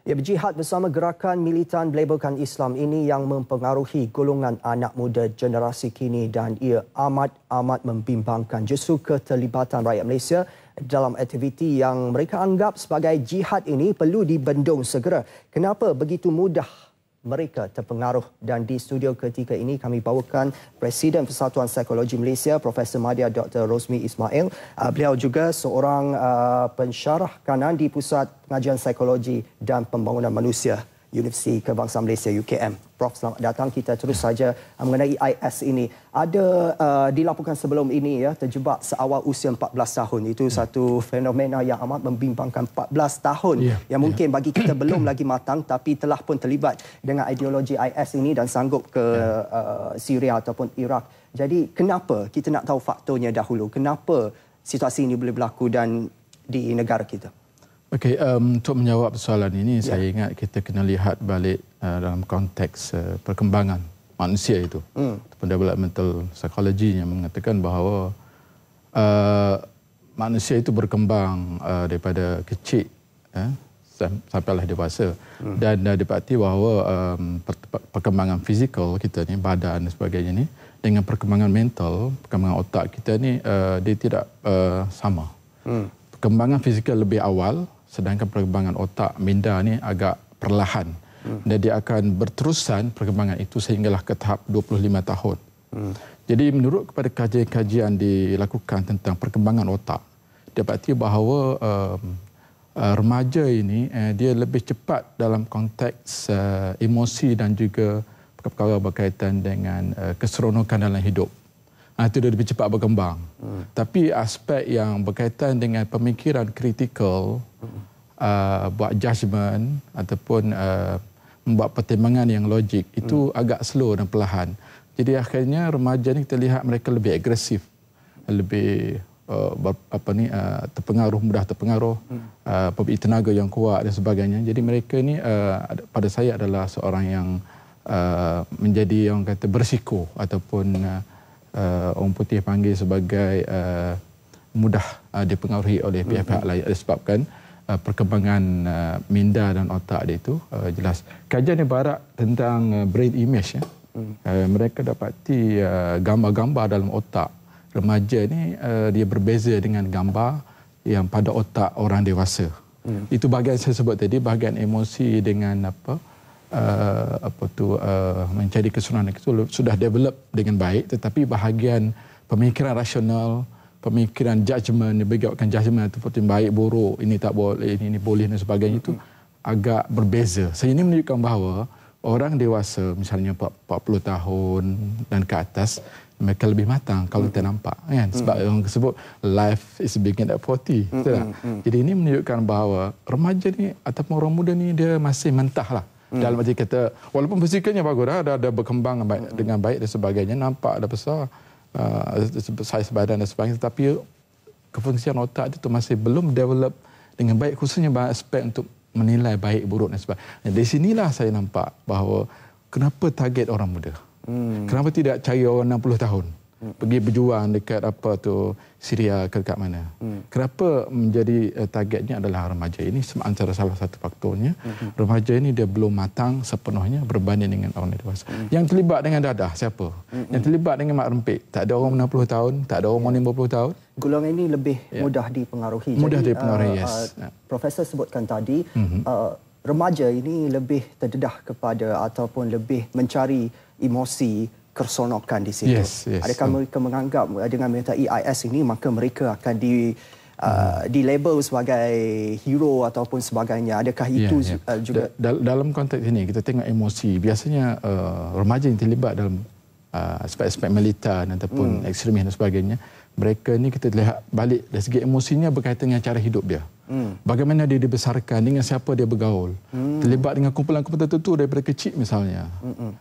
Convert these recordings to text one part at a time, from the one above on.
Ya, berjihad bersama gerakan militan belabelkan Islam ini yang mempengaruhi golongan anak muda generasi kini dan ia amat membimbangkan justru keterlibatan rakyat Malaysia dalam aktiviti yang mereka anggap sebagai jihad ini perlu dibendung segera. Kenapa begitu mudah mereka terpengaruh? Dan di studio ketika ini kami bawakan Presiden Persatuan Psikologi Malaysia Profesor Madya Dr. Rosmi Ismail. Beliau juga seorang pensyarah kanan di Pusat Pengajian Psikologi dan Pembangunan Manusia Universiti Kebangsaan Malaysia UKM. Prof, selamat datang. Kita terus saja mengenai IS ini. Ada dilaporkan sebelum ini ya terjebak seawal usia 14 tahun. Itu satu fenomena yang amat membimbangkan. 14 tahun yang mungkin bagi kita belum lagi matang tapi telah pun terlibat dengan ideologi IS ini dan sanggup ke Syria ataupun Iraq. Jadi kenapa kita nak tahu faktornya dahulu? Kenapa situasi ini boleh berlaku dan di negara kita? Okey, untuk menjawab soalan ini, saya ingat kita kena lihat balik dalam konteks perkembangan manusia itu. Developmental psychology yang mengatakan bahawa manusia itu berkembang daripada kecil sampailah dewasa. Dan didapati bahawa perkembangan fizikal kita ni, badan dan sebagainya ni, dengan perkembangan mental, perkembangan otak kita ni, dia tidak sama. Perkembangan fizikal lebih awal, sedangkan perkembangan otak minda ni agak perlahan. Dan dia akan berterusan perkembangan itu sehinggalah ke tahap 25 tahun. Jadi menurut kepada kajian-kajian dilakukan tentang perkembangan otak, dapati bahawa remaja ini dia lebih cepat dalam konteks emosi dan juga perkara berkaitan dengan keseronokan dalam hidup. Itu dia lebih cepat berkembang. Tapi aspek yang berkaitan dengan pemikiran kritikal, buat judgement ataupun membuat pertimbangan yang logik, itu agak slow dan perlahan. Jadi akhirnya remaja ni kita lihat mereka lebih agresif, lebih terpengaruh, mudah terpengaruh, pemberi tenaga yang kuat dan sebagainya. Jadi mereka ni pada saya adalah seorang yang menjadi orang kata berisiko ataupun orang putih panggil sebagai mudah dipengaruhi oleh pihak-pihak lain disebabkan perkembangan minda dan otak dia itu jelas. Kajian ibarat tentang brain image ya. Mereka dapati gambar-gambar dalam otak remaja ni dia berbeza dengan gambar yang pada otak orang dewasa. Itu bahagian saya sebut tadi, bahagian emosi dengan mencari keseronokan itu sudah develop dengan baik, tetapi bahagian pemikiran rasional, pemikiran judgement, bergaulkan judgement ataupun baik buruk, ini tak boleh, ini boleh dan sebagainya, itu agak berbeza. Saya ini menunjukkan bahawa orang dewasa misalnya 40 tahun dan ke atas, mereka lebih matang kalau kita nampak kan, sebab orang sebut life is begin at 40. Jadi ini menunjukkan bahawa remaja ni ataupun orang muda ni dia masih mentah lah. Dalam arti kata, walaupun fizikalnya bagus dah, ada berkembang dengan baik dan sebagainya, nampak dah besar, saiz badan dan sebagainya, tetapi kefungsian otak itu masih belum develop dengan baik, khususnya aspek untuk menilai baik buruk dan sebagainya. Dari sinilah saya nampak bahawa kenapa target orang muda. Kenapa tidak cari orang 60 tahun? Pergi berjuang dekat Syria ke dekat mana? Kenapa menjadi targetnya adalah remaja ini? Antara salah satu faktornya, remaja ini dia belum matang sepenuhnya berbanding dengan orang dewasa. Yang terlibat dengan dadah siapa? Yang terlibat dengan mak rempit, tak ada orang 60 tahun, tak ada orang 50 tahun. Golongan ini lebih mudah dipengaruhi. Mudah jadi, dipengaruhi, yes. Profesor sebutkan tadi, remaja ini lebih terdedah kepada ataupun lebih mencari emosi keseronokan di situ. Adakah mereka menganggap dengan menyertai IS ini maka mereka akan dilabel sebagai hero ataupun sebagainya? Adakah itu juga dalam konteks ini kita tengok emosi, biasanya remaja yang terlibat dalam aspek-aspek militan ataupun ekstremis dan sebagainya, mereka ni kita lihat balik dari segi emosinya berkaitan dengan cara hidup dia. Bagaimana dia dibesarkan, dengan siapa dia bergaul, terlibat dengan kumpulan-kumpulan tertentu daripada kecil misalnya.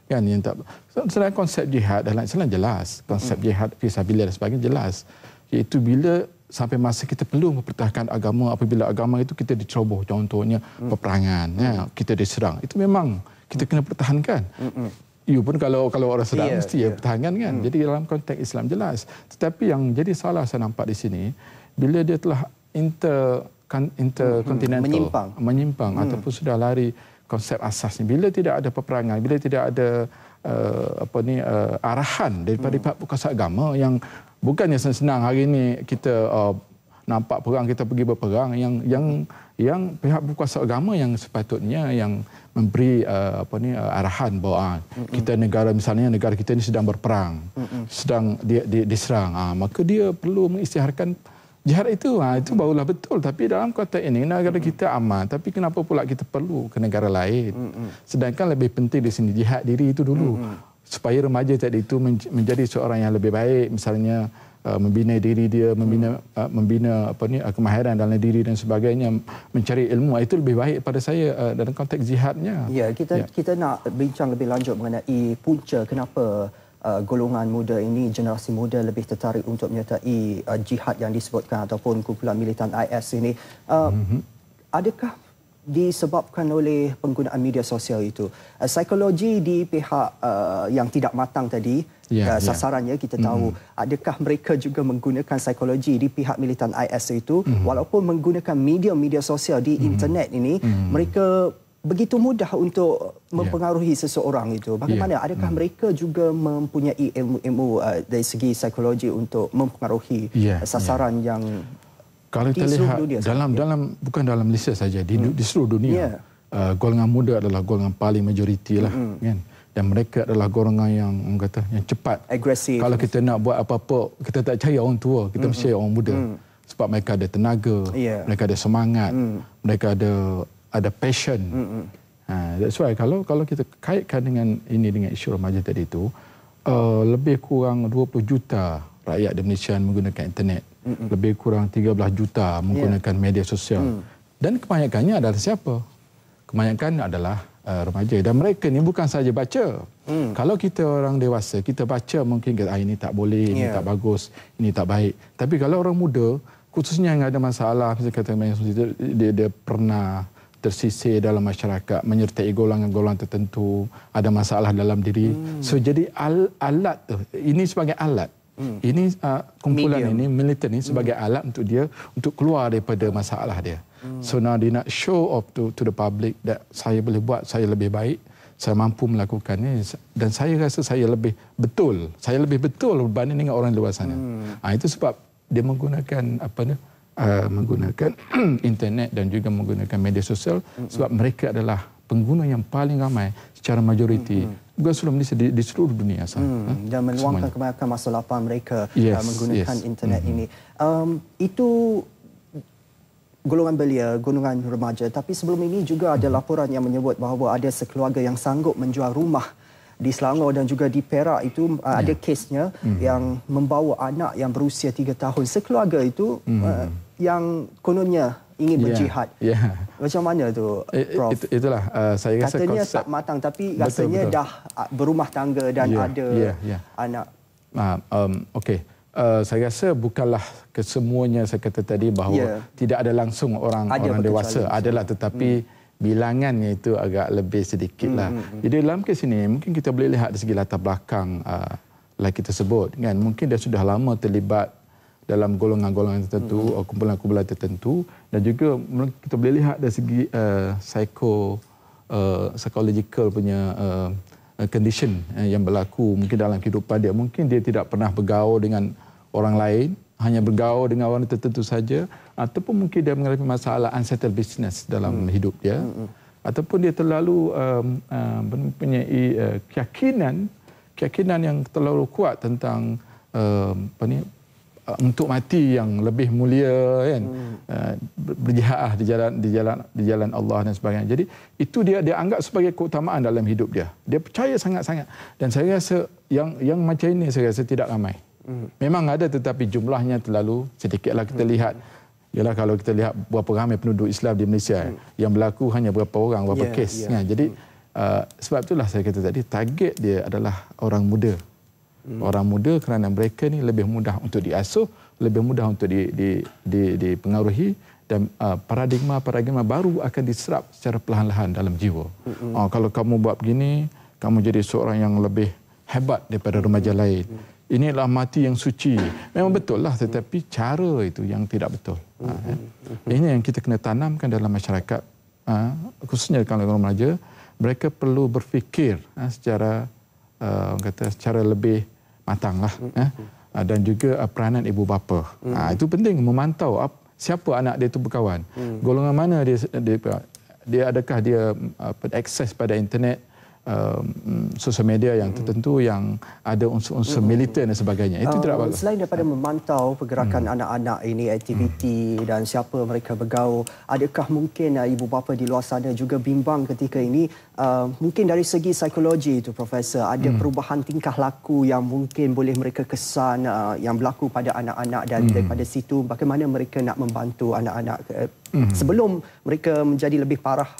Kan yang tak sedangkan konsep jihad dalam Islam jelas, konsep jihad fisabilillah dan sebagainya jelas, iaitu bila sampai masa kita perlu mempertahankan agama, apabila agama itu kita diceroboh, contohnya peperangan, kita diserang, itu memang kita kena pertahankan. You pun kalau orang sedang mesti pertahankan kan. Jadi dalam konteks Islam jelas. Tetapi yang jadi salah saya nampak di sini, bila dia telah interkontinental, menyimpang ataupun sudah lari konsep asas ni. Bila tidak ada peperangan, bila tidak ada arahan daripada pihak berkuasa agama yang bukannya senang hari ini kita nampak perang, kita pergi berperang, yang pihak berkuasa agama yang sepatutnya yang memberi arahan bahawa kita negara, misalnya negara kita ini sedang berperang, sedang diserang, maka dia perlu mengisytiharkan jihad itu. Itu barulah betul. Tapi dalam konteks ini negara kita aman, tapi kenapa pula kita perlu ke negara lain? Sedangkan lebih penting di sini jihad diri itu dulu, supaya remaja tadi itu menjadi seorang yang lebih baik, misalnya membina diri dia, membina kemahiran dalam diri dan sebagainya, mencari ilmu, itu lebih baik pada saya dalam konteks jihadnya. Ya, kita nak bincang lebih lanjut mengenai punca kenapa golongan muda ini, generasi muda lebih tertarik untuk menyertai jihad yang disebutkan ataupun kumpulan militan IS ini. Adakah disebabkan oleh penggunaan media sosial itu? Psikologi di pihak yang tidak matang tadi, sasarannya kita tahu. Adakah mereka juga menggunakan psikologi di pihak militan IS itu, walaupun menggunakan media sosial di internet ini, mereka begitu mudah untuk mempengaruhi seseorang itu. Bagaimana? Adakah mereka juga mempunyai ilmu-ilmu dari segi psikologi untuk mempengaruhi sasaran yang kalau kita lihat bukan dalam Malaysia saja, di seluruh dunia, golongan muda adalah golongan paling majoriti lah, kan? Dan mereka adalah golongan yang yang cepat, agresif. Kalau kita nak buat apa-apa, kita tak cari orang tua, kita mesti cari orang muda. Sebab mereka ada tenaga, mereka ada semangat, mereka ada passion. That's why kalau kita kaitkan dengan isu remaja tadi itu, lebih kurang 20 juta rakyat di Malaysia menggunakan internet, lebih kurang 13 juta menggunakan media sosial. Dan kebanyakannya adalah siapa? Kebanyakan adalah remaja. Dan mereka ni bukan saja baca. Kalau kita orang dewasa, kita baca mungkin ini tak boleh, ini tak bagus, ini tak baik. Tapi kalau orang muda, khususnya yang ada masalah, misalnya kata dia pernah tersisir dalam masyarakat, menyertai golongan-golongan tertentu, ada masalah dalam diri. So jadi alat tu, ini sebagai alat. Ini kumpulan ini, militan ini sebagai alat untuk dia untuk keluar daripada masalah dia. So now dia nak show off to the public that saya boleh buat, saya lebih baik, saya mampu melakukannya, dan saya rasa saya lebih betul berbanding dengan orang luar sana. Itu sebab dia menggunakan menggunakan internet dan juga menggunakan media sosial, sebab mereka adalah pengguna yang paling ramai secara majoriti, bukan seluruh Malaysia, di seluruh dunia. Dan meluangkan kebanyakan masa lapang mereka menggunakan internet ini. Itu golongan belia, golongan remaja. Tapi sebelum ini juga ada laporan yang menyebut bahawa ada sekeluarga yang sanggup menjual rumah di Selangor dan juga di Perak itu ada kesnya yang membawa anak yang berusia 3 tahun. Sekeluarga itu yang kononnya ingin berjihad. Macam mana tu, Prof? Itulah saya rasa katanya konsep tak matang, tapi rasanya dah berumah tangga dan ada anak. Okey. Saya rasa bukanlah kesemuanya saya kata tadi bahawa tidak ada langsung orang dewasa. Adalah, tetapi bilangannya itu agak lebih sedikit lah. Jadi dalam kes ini mungkin kita boleh lihat dari segi latar belakang like kita sebut, kan, mungkin dia sudah lama terlibat dalam golongan-golongan tertentu, kumpulan-kumpulan tertentu, dan juga kita boleh lihat dari segi psychological punya condition yang berlaku mungkin dalam kehidupan dia. Mungkin dia tidak pernah bergaul dengan orang lain, hanya bergaul dengan orang tertentu saja, ataupun mungkin dia mengalami masalah unsettled business dalam hidup dia, ataupun dia terlalu mempunyai keyakinan yang terlalu kuat tentang untuk mati yang lebih mulia, kan, berjihad di jalan Allah dan sebagainya. Jadi itu dia anggap sebagai keutamaan dalam hidup dia. Dia percaya sangat-sangat, dan saya rasa yang macam ini saya rasa tidak ramai. Memang ada, tetapi jumlahnya terlalu sedikitlah. Kita lihat, ialah kalau kita lihat berapa ramai penduduk Islam di Malaysia, yang berlaku hanya berapa orang, berapa kes. Jadi sebab itulah saya kata tadi, target dia adalah orang muda. Orang muda, kerana mereka ni lebih mudah untuk diasuh, lebih mudah untuk dipengaruhi, dan paradigma baru akan diserap secara perlahan-lahan dalam jiwa. Kalau kamu buat begini, kamu jadi seorang yang lebih hebat daripada remaja lain. Inilah mati yang suci. Memang betul lah, tetapi cara itu yang tidak betul. Ini yang kita kena tanamkan dalam masyarakat, khususnya kalau orang remaja. Mereka perlu berfikir secara lebih matanglah, dan juga peranan ibu bapa. Itu penting, memantau siapa anak dia itu berkawan, golongan mana dia adakah dia akses pada internet, sosial media yang tertentu yang ada unsur-unsur militan dan sebagainya. Itu tidak bagus. Selain daripada memantau pergerakan anak-anak ini, aktiviti dan siapa mereka bergaul, adakah mungkin ibu bapa di luar sana juga bimbang ketika ini, mungkin dari segi psikologi itu, Profesor, ada perubahan tingkah laku yang mungkin boleh mereka kesan yang berlaku pada anak-anak, dan daripada situ bagaimana mereka nak membantu anak-anak sebelum mereka menjadi lebih parah?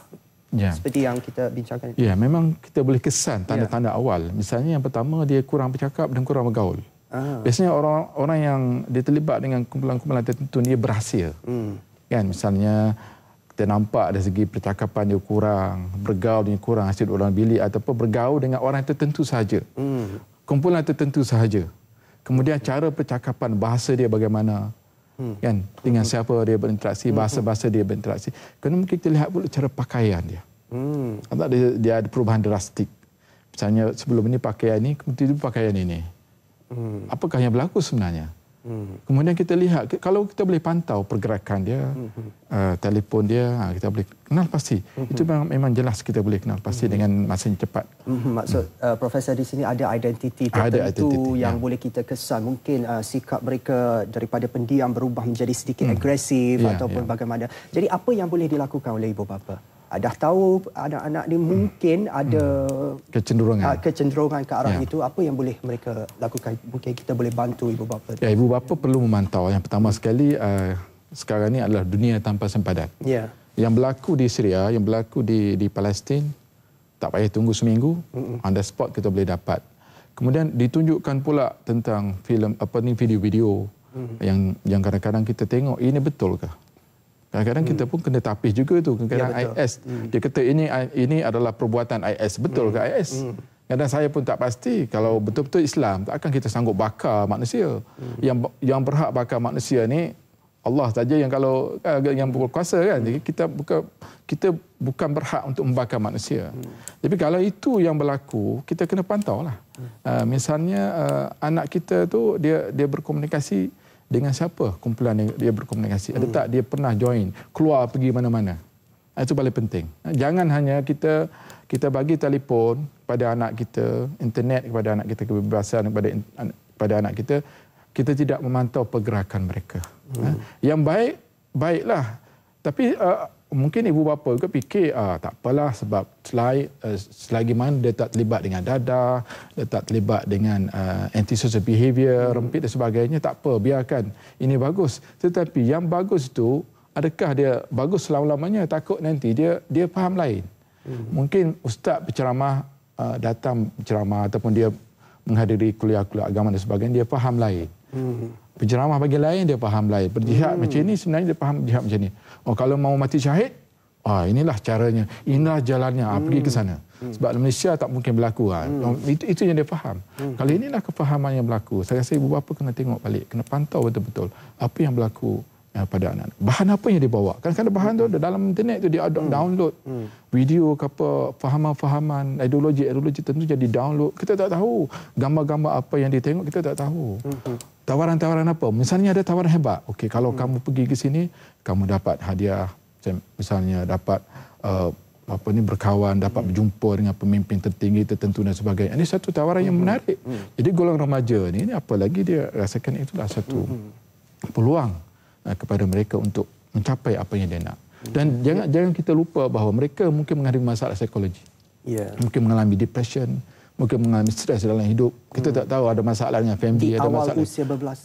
Seperti yang kita bincangkan. Ya, memang kita boleh kesan tanda-tanda awal. Misalnya yang pertama, dia kurang bercakap dan kurang bergaul. Biasanya orang yang dia terlibat dengan kumpulan-kumpulan tertentu, dia berhasil. Kan, misalnya kita nampak dari segi percakapan dia kurang, bergaul dia kurang, hasil orang bilik, ataupun bergaul dengan orang tertentu sahaja. Kumpulan tertentu sahaja. Kemudian cara percakapan, bahasa dia bagaimana, kan, dengan siapa dia berinteraksi, bahasa-bahasa dia berinteraksi. Kerana mungkin kita lihat pula cara pakaian dia. Dia ada perubahan drastik. Misalnya sebelum ini pakaian ini, kemudian pakaian ini. Apakah yang berlaku sebenarnya? Kemudian kita lihat, kalau kita boleh pantau pergerakan dia, telefon dia, kita boleh kenal pasti. Itu memang jelas kita boleh kenal pasti dengan masa yang cepat. Maksud Profesor di sini ada identiti tertentu yang boleh kita kesan. Mungkin sikap mereka daripada pendiam berubah menjadi sedikit agresif ataupun bagaimana. Jadi apa yang boleh dilakukan oleh ibu bapa? Dah tahu anak-anak ni mungkin ada kecenderungan ke arah itu, apa yang boleh mereka lakukan? Mungkin kita boleh bantu ibu bapa. Ya, ibu bapa perlu memantau. Yang pertama sekali, sekarang ini adalah dunia tanpa sempadan. Yang berlaku di Syria, yang berlaku di Palestin, tak payah tunggu seminggu, on the spot kita boleh dapat. Kemudian ditunjukkan pula tentang filem video-video yang kadang-kadang kita tengok, ini betulkah? Kadang-kadang kita pun kena tapis juga tu. Kadang-kadang IS, dia kata ini adalah perbuatan IS. Betul ke IS? Kadang saya pun tak pasti. Kalau betul-betul Islam, tak akan kita sanggup bakar manusia. Yang berhak bakar manusia ni Allah saja yang yang berkuasa, kan. Jadi kita bukan berhak untuk membakar manusia. Tapi kalau itu yang berlaku, kita kena pantau lah. Misalnya anak kita tu dia berkomunikasi dengan siapa kumpulan yang dia berkomunikasi. Ada tak dia pernah join, keluar pergi mana-mana. Itu paling penting. Jangan hanya kita bagi telefon pada anak kita, internet kepada anak kita, kebebasan kepada anak kita, kita tidak memantau pergerakan mereka. Yang baik, baiklah. Tapi mungkin ibu bapa juga fikir, tak apalah sebab selagi mana dia tak terlibat dengan dadah, dia tak terlibat dengan antisocial behaviour, rempit dan sebagainya, tak apa, biarkan. Ini bagus. Tetapi yang bagus itu, adakah dia bagus selama-lamanya? Takut nanti dia faham lain. Mungkin ustaz berceramah, datang berceramah ataupun dia menghadiri kuliah-kuliah agama dan sebagainya, dia faham lain. Penceramah bagi lain, dia faham lain. Berjihad macam ini, sebenarnya dia faham jihad macam ini. Kalau mau mati syahid, inilah caranya, inilah jalannya, pergi ke sana. Sebab Malaysia tak mungkin berlaku. Itu yang dia faham. Kalau inilah kefahaman yang berlaku, saya rasa ibu bapa kena tengok balik, kena pantau betul-betul apa yang berlaku pada anak. Bahan apa yang dia bawa? Kadang-kadang bahan tu dalam internet tu dia download video ke apa, fahaman-fahaman, ideologi tentu jadi download. Kita tak tahu gambar-gambar apa yang dia tengok, kita tak tahu. Tawaran-tawaran apa? Misalnya ada tawaran hebat. Okey, kalau kamu pergi ke sini, kamu dapat hadiah. Misalnya dapat berkawan, dapat berjumpa dengan pemimpin tertinggi tertentu dan sebagainya. Ini satu tawaran yang menarik. Jadi golongan remaja ni apa lagi dia rasakan itulah satu peluang kepada mereka untuk mencapai apa yang dia nak. Dan jangan kita lupa bahawa mereka mungkin menghadapi masalah psikologi. Mungkin mengalami depression, mungkin mengalami stres dalam hidup. Kita tak tahu, ada masalah dengan family, ada masalah usia berbelas.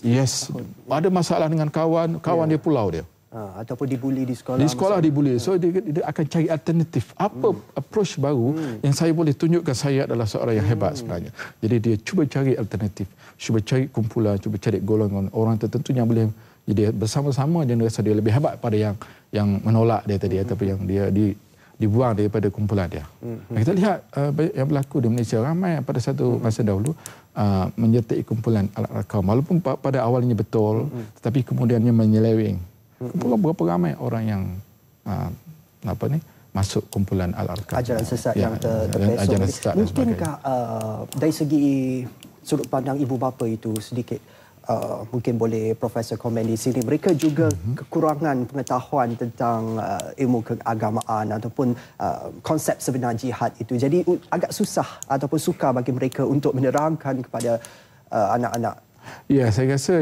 Ada masalah dengan kawan dia pulau dia. Ataupun dibuli di sekolah. Di sekolah dibuli. So dia akan cari alternatif. Apa approach baru yang saya boleh tunjukkan saya adalah seorang yang hebat sebenarnya. Jadi dia cuba cari alternatif, cuba cari kumpulan, cuba cari golongan orang tertentu yang boleh jadi bersama-sama dia rasa dia lebih hebat pada yang menolak dia tadi ataupun yang dia dibuang daripada kumpulan dia. Kita lihat yang berlaku di Malaysia, ramai pada satu masa dahulu menyertai kumpulan Al-Arqam. Walaupun pada awalnya betul, tetapi kemudiannya menyeleweng. Berapa ramai orang yang masuk kumpulan Al-Arqam. Ajaran sesat yang terpesong. Ajaran sesat. Mungkinkah dari segi sudut pandang ibu bapa itu sedikit mungkin boleh Profesor komen di sini, mereka juga kekurangan pengetahuan tentang ilmu keagamaan ataupun konsep sebenar jihad itu. Jadi agak susah ataupun sukar bagi mereka untuk menerangkan kepada anak-anak. Ya, saya rasa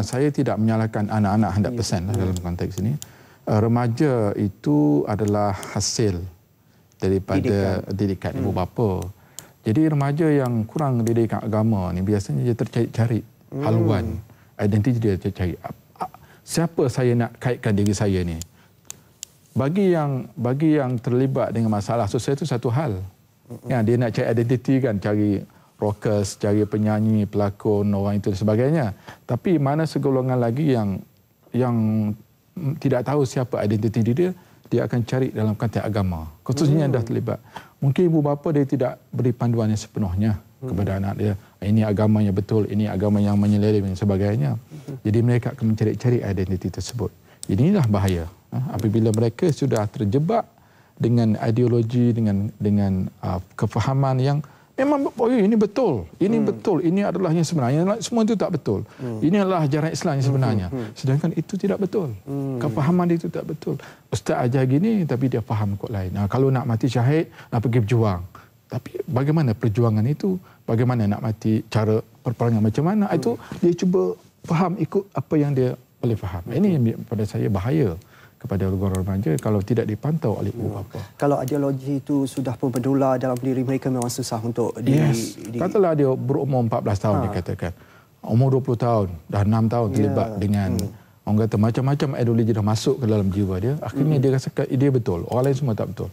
saya tidak menyalahkan anak-anak 100% dalam konteks ini. Remaja itu adalah hasil daripada didikan ibu bapa. Jadi remaja yang kurang didikan agama ni biasanya dia tercari-cari haluan, identiti dia tercari. Siapa saya nak kaitkan diri saya ni? Bagi yang terlibat dengan masalah sosial itu satu hal. Ya, dia nak cari identiti kan, cari rockers, cari penyanyi, pelakon, orang itu dan sebagainya. Tapi mana segolongan lagi yang tidak tahu siapa identiti dia akan cari dalam konteks agama. Khususnya yang dah terlibat. Mungkin ibu bapa dia tidak beri panduan yang sepenuhnya kepada anak dia. Ini agamanya betul, ini agama yang menyelim dan sebagainya. Jadi mereka akan mencari-cari identiti tersebut. Inilah bahaya. Apabila mereka sudah terjebak dengan ideologi, dengan kefahaman yang memang ini betul, ini adalah yang sebenarnya, semua itu tak betul. Ini adalah ajaran Islam yang sebenarnya. Sedangkan itu tidak betul. Kefahaman itu tak betul. Ustaz ajar gini tapi dia faham kod lain. Kalau nak mati syahid, nak pergi berjuang. Tapi bagaimana perjuangan itu? Bagaimana nak mati, cara perperangan macam mana? Itu dia cuba faham ikut apa yang dia boleh faham. Ini pada saya bahaya kepada orang remaja kalau tidak dipantau oleh ibu bapa. Kalau ideologi itu sudah pun berdolar dalam diri mereka, memang susah untuk katalah dia berumur 14 tahun dia katakan. Umur 20 tahun, dah 6 tahun terlibat dengan orang kata macam-macam ideologi dah masuk ke dalam jiwa dia. Akhirnya dia rasakan dia betul, orang lain semua tak betul.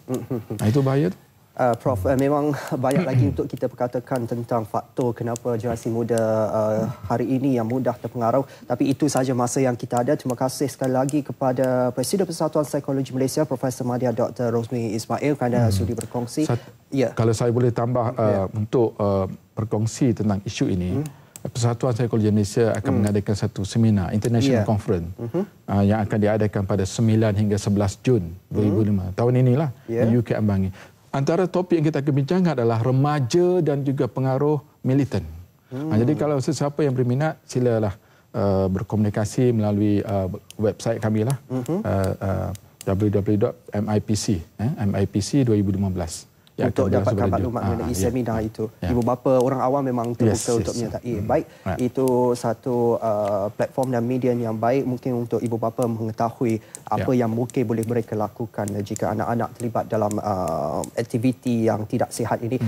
Itu bahaya tu. Prof, memang banyak lagi untuk kita perkatakan tentang faktor kenapa generasi muda hari ini yang mudah terpengaruh. Tapi itu sahaja masa yang kita ada. Terima kasih sekali lagi kepada Presiden Persatuan Psikologi Malaysia, Profesor Madya Dr. Rosmi Ismail kerana sudi berkongsi. Kalau saya boleh tambah untuk berkongsi tentang isu ini, Persatuan Psikologi Malaysia akan mengadakan satu seminar International Conference yang akan diadakan pada 9 hingga 11 Jun 2005. Tahun inilah di UK Ambangi. Antara topik yang kita akan bincangkan adalah remaja dan juga pengaruh militan. Jadi kalau sesiapa yang berminat, silalah berkomunikasi melalui website kami lah, www.mipc, MIPC 2015. Untuk dapatkan maklumat mengenai seminar itu. Ibu bapa, orang awam memang terbuka untuk menyertai. Baik, itu satu platform dan media yang baik mungkin untuk ibu bapa mengetahui apa yang mungkin boleh mereka lakukan jika anak-anak terlibat dalam aktiviti yang tidak sihat ini.